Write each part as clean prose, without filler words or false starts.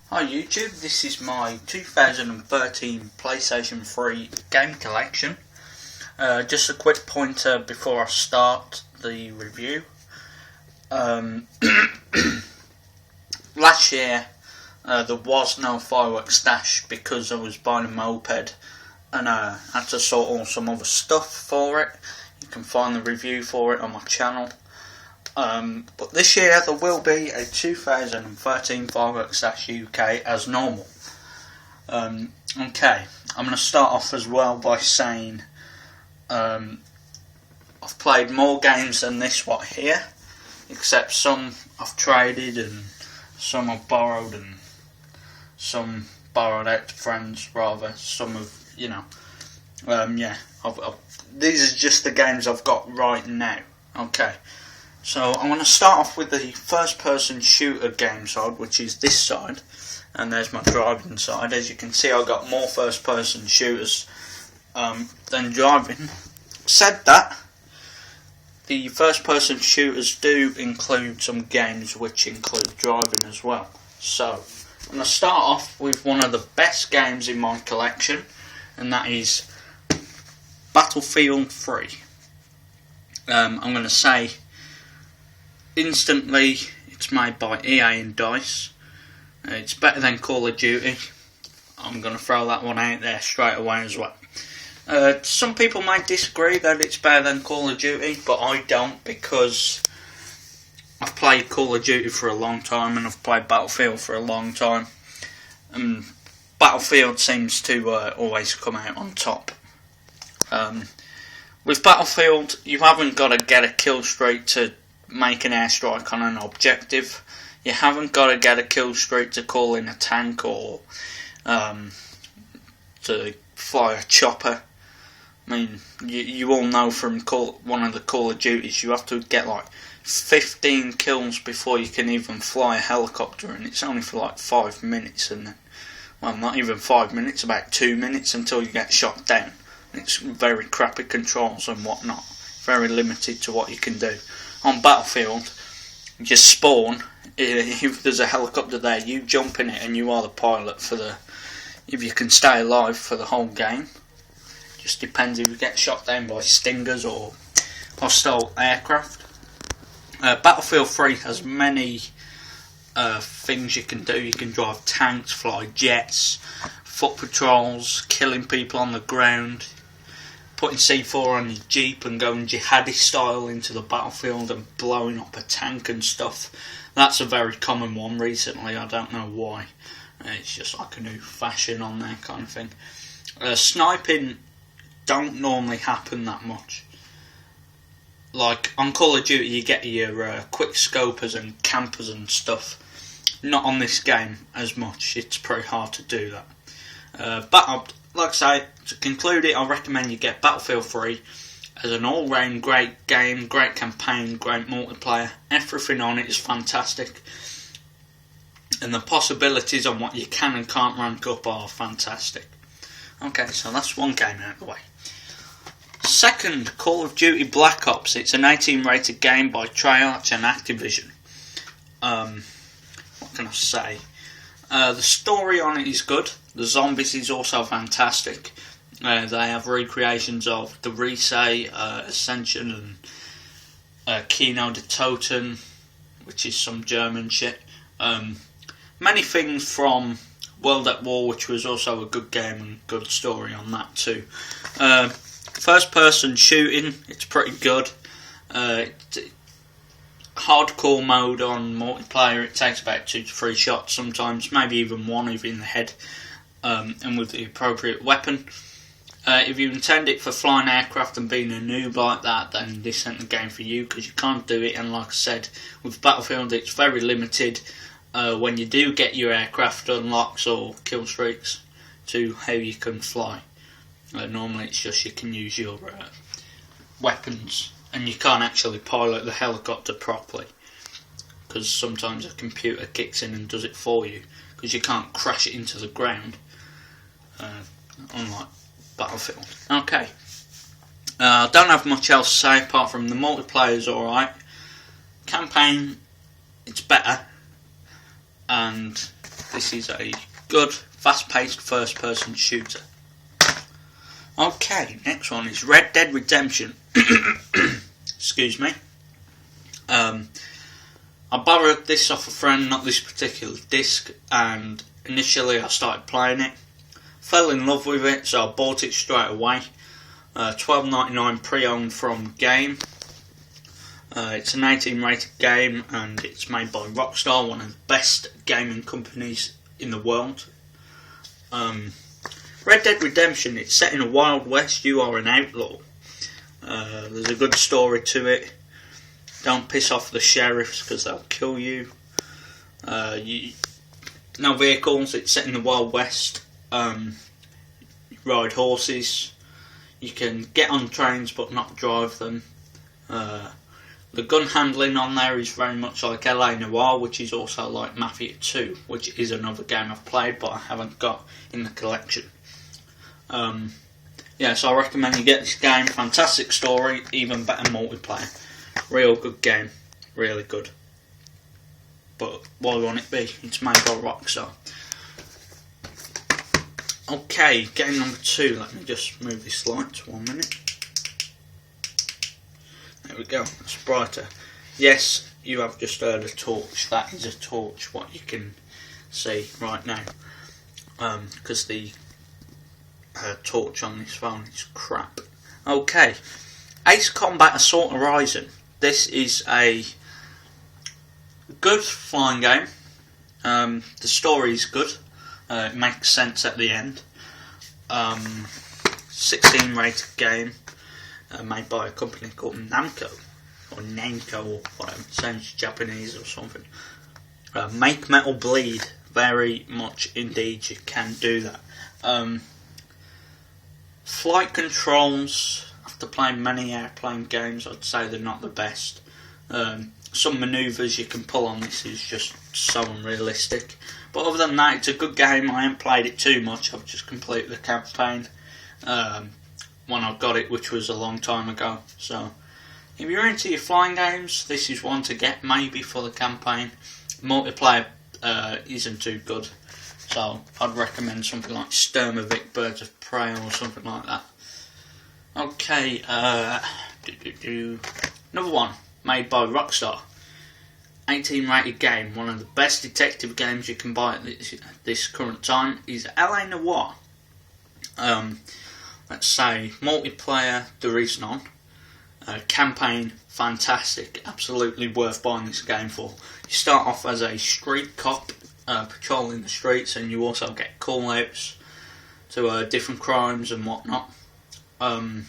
Hi YouTube, this is my 2013 PlayStation 3 game collection. Just a quick pointer before I start the review. Last year there was no fireworks stash because I was buying a moped and I had to sort all some other stuff for it. You can find the review for it on my channel. But this year there will be a 2013 Fireworks Stash UK as normal. Okay, I'm going to start off as well by saying I've played more games than this one here, except some I've traded and some I've borrowed and some borrowed out to friends rather. Some of, these are just the games I've got right now. Okay. So I'm going to start off with the first person shooter game side, which is this side, and there's my driving side. As you can see, I've got more first person shooters than driving. Said that, the first person shooters do include some games which include driving as well. So I'm going to start off with one of the best games in my collection, and that is Battlefield 3. I'm going to say instantly, it's made by EA and DICE. It's better than Call of Duty. I'm going to throw that one out there straight away as well. Some people might disagree that it's better than Call of Duty, but I don't, because I've played Call of Duty for a long time and I've played Battlefield for a long time. And Battlefield seems to always come out on top. With Battlefield, you haven't got to get a kill streak to make an airstrike on an objective. You haven't got to get a kill streak to call in a tank or to fly a chopper. I mean, you all know from one of the Call of Duties, you have to get like 15 kills before you can even fly a helicopter, and it's only for like 5 minutes, and then, well, not even 5 minutes, about 2 minutes until you get shot down. It's very crappy controls and whatnot, very limited to what you can do. On Battlefield, you spawn, if there's a helicopter there, you jump in it and you are the pilot if you can stay alive for the whole game. Just depends if you get shot down by stingers or hostile aircraft. Battlefield 3 has many things you can do. You can drive tanks, fly jets, foot patrols, killing people on the ground, putting C4 on your Jeep and going jihadi style into the battlefield and blowing up a tank and stuff. That's a very common one recently, I don't know why. It's just like a new fashion on there kind of thing. Sniping don't normally happen that much. Like on Call of Duty you get your quick scopers and campers and stuff. Not on this game as much, it's pretty hard to do that. But like I say, to conclude it, I recommend you get Battlefield 3 as an all-round great game, great campaign, great multiplayer. Everything on it is fantastic, and the possibilities on what you can and can't rank up are fantastic. Okay, so that's one game out of the way. Second, Call of Duty Black Ops. It's an 18 rated game by Treyarch and Activision. What can I say? The story on it is good. The zombies is also fantastic. They have recreations of the Risei, Ascension, and Kino de Toten, which is some German shit. Many things from World at War, which was also a good game and good story on that too. First person shooting, it's pretty good. Hardcore mode on multiplayer, it takes about 2 to 3 shots sometimes, maybe even one if in the head, and with the appropriate weapon. If you intend it for flying aircraft and being a noob like that, then this isn't the game for you, because you can't do it. And like I said, with Battlefield it's very limited when you do get your aircraft unlocks or kill streaks to how you can fly. Normally it's just you can use your weapons, and you can't actually pilot the helicopter properly, because sometimes a computer kicks in and does it for you, because you can't crash it into the ground, unlike Battlefield. Okay, I don't have much else to say apart from the multiplayer is alright. Campaign, it's better, and This is a good, fast-paced first-person shooter. Okay, next one is Red Dead Redemption. Excuse me. I borrowed this off a friend, not this particular disc, and initially I started playing it. Fell in love with it, so I bought it straight away. $12.99 pre-owned from Game. It's an 18 rated game, and it's made by Rockstar, one of the best gaming companies in the world. Red Dead Redemption, it's set in a Wild West. You are an outlaw. There's a good story to it. Don't piss off the sheriffs because they'll kill you. No vehicles, it's set in the Wild West. You ride horses. You can get on trains but not drive them. The gun handling on there is very much like LA Noire, which is also like Mafia 2, which is another game I've played but I haven't got in the collection. Yeah, so I recommend you get this game. Fantastic story, even better multiplayer. Real good game, really good. But why won't it be? It's made by Rockstar. Okay, game number 2. Let me just move this light to 1 minute. There we go, it's brighter. Yes, you have just heard a torch. That is a torch, what you can see right now. Because the torch on this phone is crap. Okay, Ace Combat Assault Horizon. This is a good flying game. The story is good. It makes sense at the end. 16 rated game, made by a company called Namco, or Namco, or whatever. It sounds Japanese or something. Make metal bleed. Very much indeed, you can do that. Flight controls, after playing many airplane games, I'd say they're not the best. Some manoeuvres you can pull on this is just so unrealistic. But other than that, it's a good game. I haven't played it too much. I've just completed the campaign when I got it, which was a long time ago. So, if you're into your flying games, this is one to get maybe for the campaign. Multiplayer isn't too good. So, I'd recommend something like Sturmovik, Birds of Prey, or something like that. Okay, another one made by Rockstar. 18 rated game. One of the best detective games you can buy at this current time is LA Noire. Let's say multiplayer, there is none. Campaign, fantastic. Absolutely worth buying this game for. You start off as a street cop, patrolling the streets, and you also get call-outs to different crimes and whatnot. And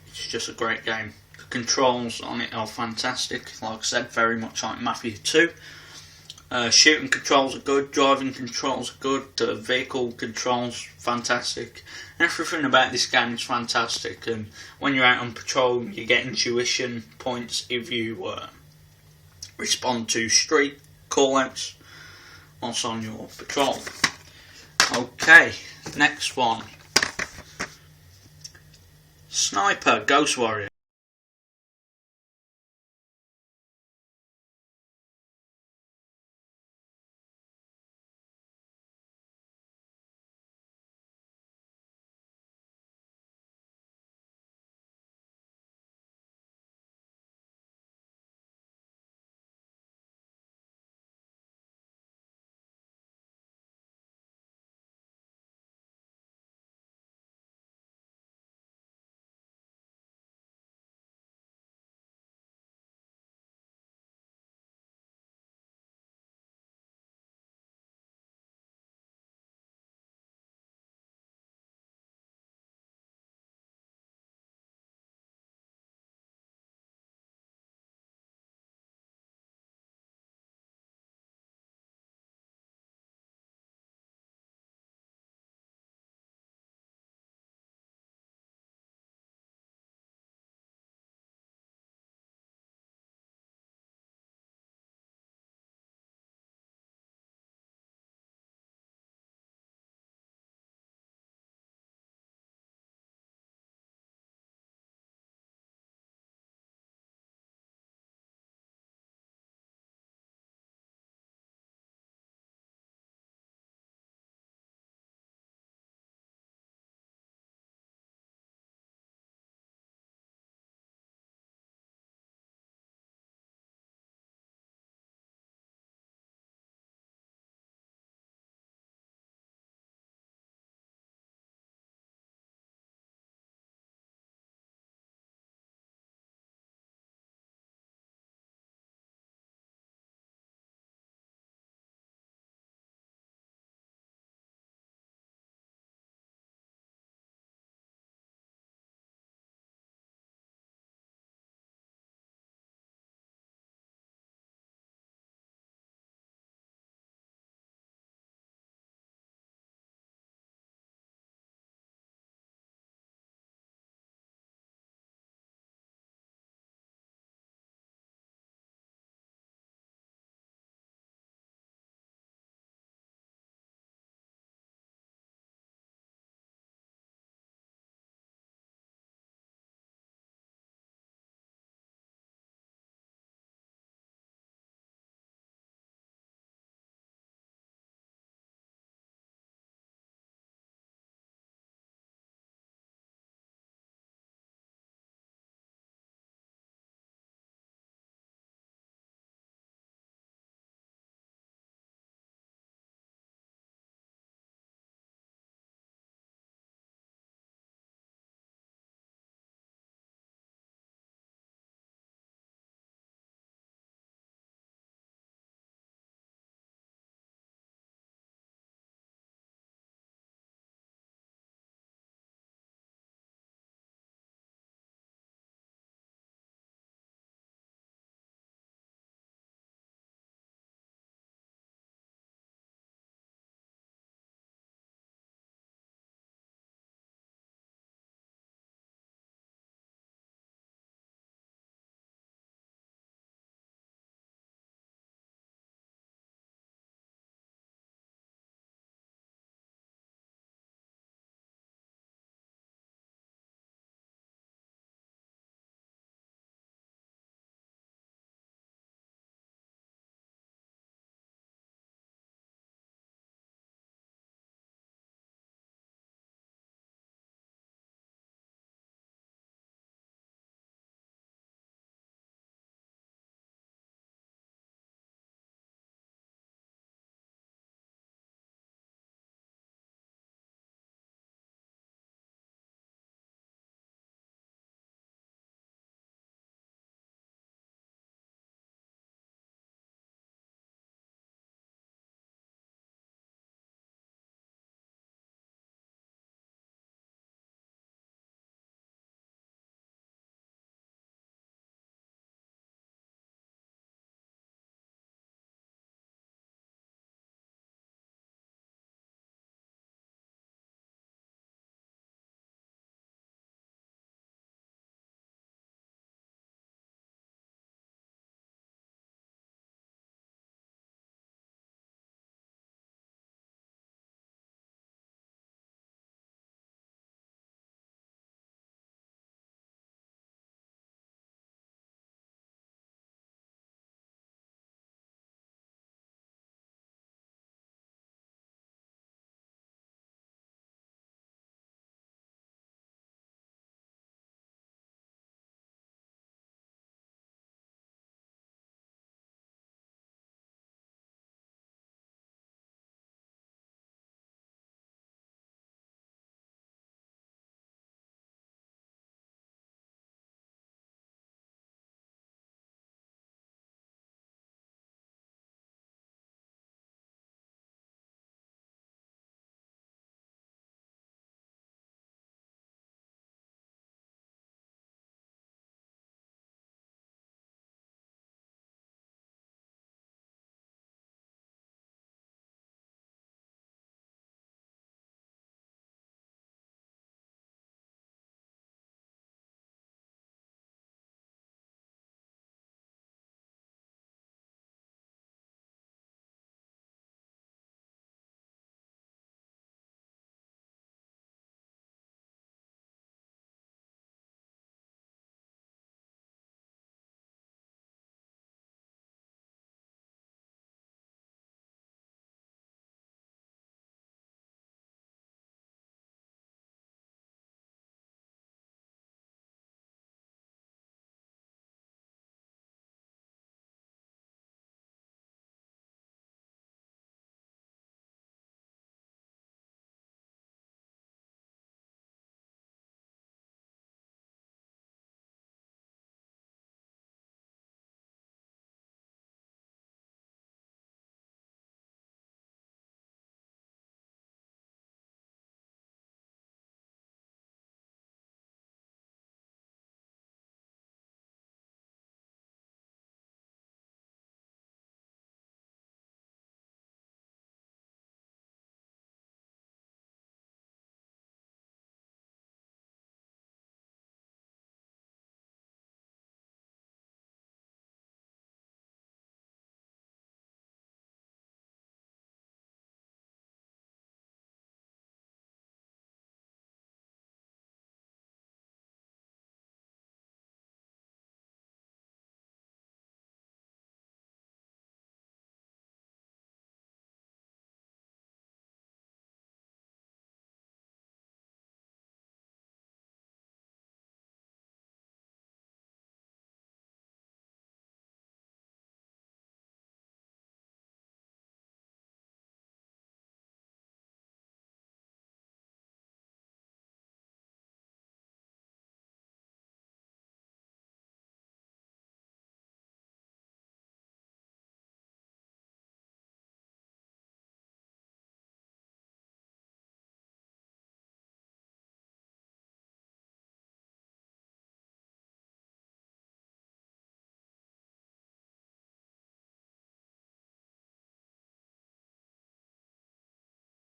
it's just a great game. The controls on it are fantastic. Like I said, very much like Mafia 2. Shooting controls are good, driving controls are good, the vehicle controls fantastic. Everything about this game is fantastic, and when you're out on patrol you get intuition points if you respond to street call-outs whilst on your patrol. Okay, next one. Sniper Ghost Warrior.